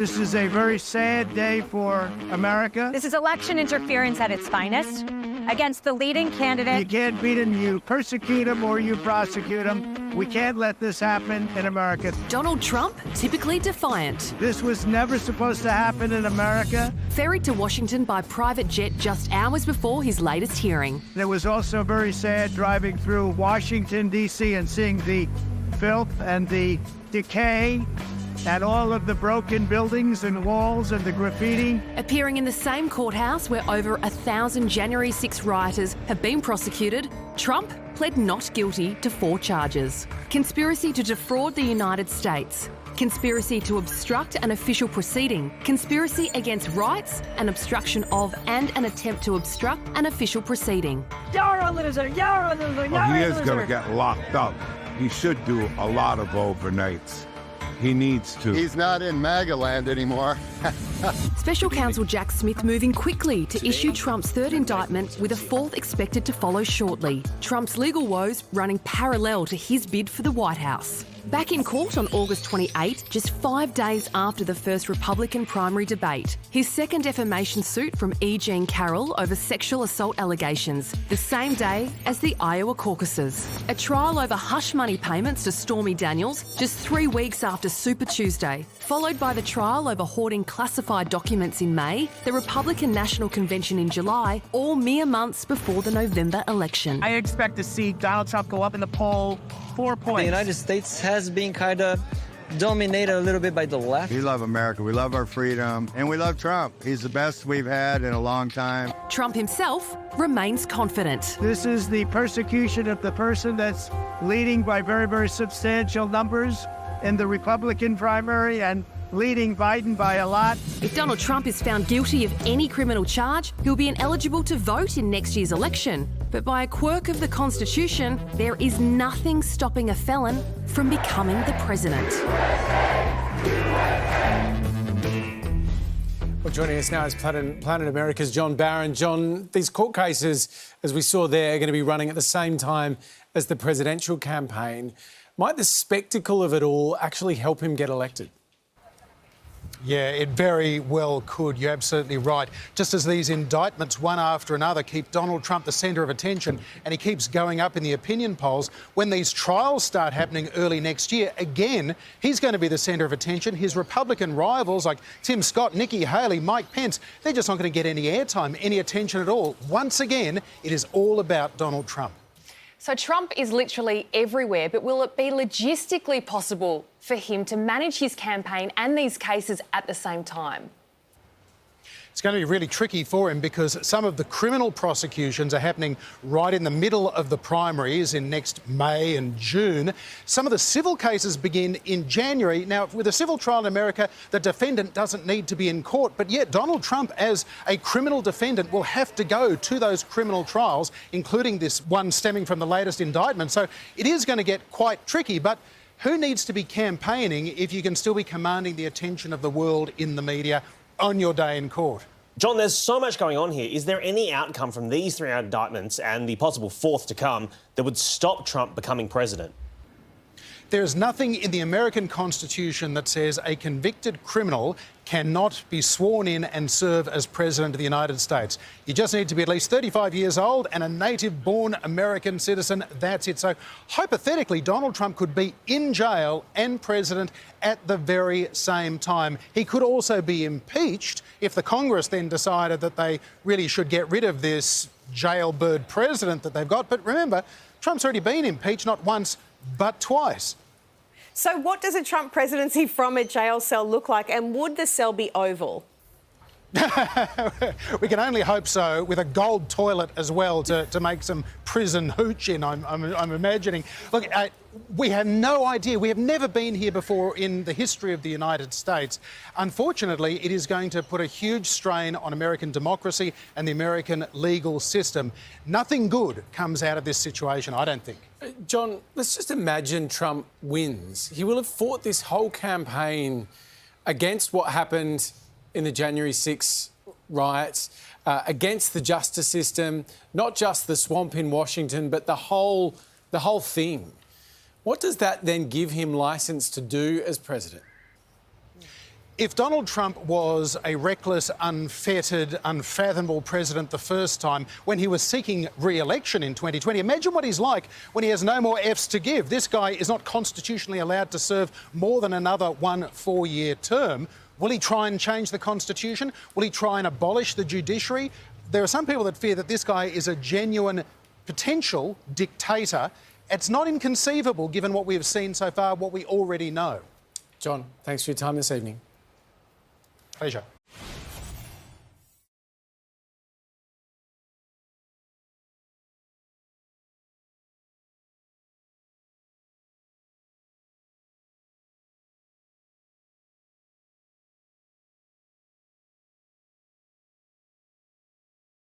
This is a very sad day for America. This is election interference at its finest against the leading candidate. You can't beat him, you persecute him or you prosecute him. We can't let this happen in America. Donald Trump, typically defiant. This was never supposed to happen in America. Ferried to Washington by private jet just hours before his latest hearing. It was also very sad driving through Washington, D.C. and seeing the filth and the decay and all of the broken buildings and walls and the graffiti. Appearing in the same courthouse where over 1,000 January 6 rioters have been prosecuted, Trump pled not guilty to 4 charges. Conspiracy to defraud the United States, conspiracy to obstruct an official proceeding, conspiracy against rights, and obstruction of and an attempt to obstruct an official proceeding. You're a loser, you're a loser, you're He a is loser. going to get locked up. He should do a lot of overnights. He needs to. He's not in MAGA land anymore. Special Counsel Jack Smith moving quickly to issue Trump's 3rd indictment, with a 4th expected to follow shortly. Trump's legal woes running parallel to his bid for the White House. Back in court on August 28, just 5 days after the first Republican primary debate, his second defamation suit from E. Jean Carroll over sexual assault allegations, the same day as the Iowa caucuses. A trial over hush money payments to Stormy Daniels just 3 weeks after Super Tuesday, followed by the trial over hoarding classified documents in May, the Republican National Convention in July, all mere months before the November election. I expect to see Donald Trump go up in the poll 4 points. The United States has been kind of dominated a little bit by the left. We love America. We love our freedom. And we love Trump. He's the best we've had in a long time. Trump himself remains confident. This is the persecution of the person that's leading by very, very substantial numbers in the Republican primary and leading Biden by a lot. If Donald Trump is found guilty of any criminal charge, he'll be ineligible to vote in next year's election. But by a quirk of the Constitution, there is nothing stopping a felon from becoming the president. Well, joining us now is Planet America's John Barron. John, these court cases, as we saw there, are going to be running at the same time as the presidential campaign. Might the spectacle of it all actually help him get elected? Yeah, it very well could. You're absolutely right. Just as these indictments, one after another, keep Donald Trump the centre of attention and he keeps going up in the opinion polls, when these trials start happening early next year, again, he's going to be the centre of attention. His Republican rivals like Tim Scott, Nikki Haley, Mike Pence, they're just not going to get any airtime, any attention at all. Once again, it is all about Donald Trump. So Trump is literally everywhere, but will it be logistically possible for him to manage his campaign and these cases at the same time? It's going to be really tricky for him because some of the criminal prosecutions are happening right in the middle of the primaries in next May and June. Some of the civil cases begin in January. Now, with a civil trial in America, the defendant doesn't need to be in court, but yet Donald Trump, as a criminal defendant, will have to go to those criminal trials, including this one stemming from the latest indictment. So it is going to get quite tricky, but who needs to be campaigning if you can still be commanding the attention of the world in the media on your day in court? John, there's so much going on here. Is there any outcome from these 3 indictments and the possible 4th to come that would stop Trump becoming president? There is nothing in the American Constitution that says a convicted criminal cannot be sworn in and serve as President of the United States. You just need to be at least 35 years old and a native-born American citizen. That's it. So, hypothetically, Donald Trump could be in jail and president at the very same time. He could also be impeached if the Congress then decided that they really should get rid of this jailbird president that they've got. But remember, Trump's already been impeached not once, but twice. So what does a Trump presidency from a jail cell look like, and would the cell be oval? We can only hope so, with a gold toilet as well to make some prison hooch in, I'm imagining. Look, we have no idea. We have never been here before in the history of the United States. Unfortunately, it is going to put a huge strain on American democracy and the American legal system. Nothing good comes out of this situation, I don't think. John, let's just imagine Trump wins. He will have fought this whole campaign against what happened in the January 6 riots, against the justice system, not just the swamp in Washington, but the whole thing. What does that then give him licence to do as president? If Donald Trump was a reckless, unfettered, unfathomable president the first time when he was seeking re-election in 2020, imagine what he's like when he has no more Fs to give. This guy is not constitutionally allowed to serve more than another 1 4-year term. Will he try and change the Constitution? Will he try and abolish the judiciary? There are some people that fear that this guy is a genuine potential dictator. It's not inconceivable, given what we have seen so far, what we already know. John, thanks for your time this evening. Pleasure.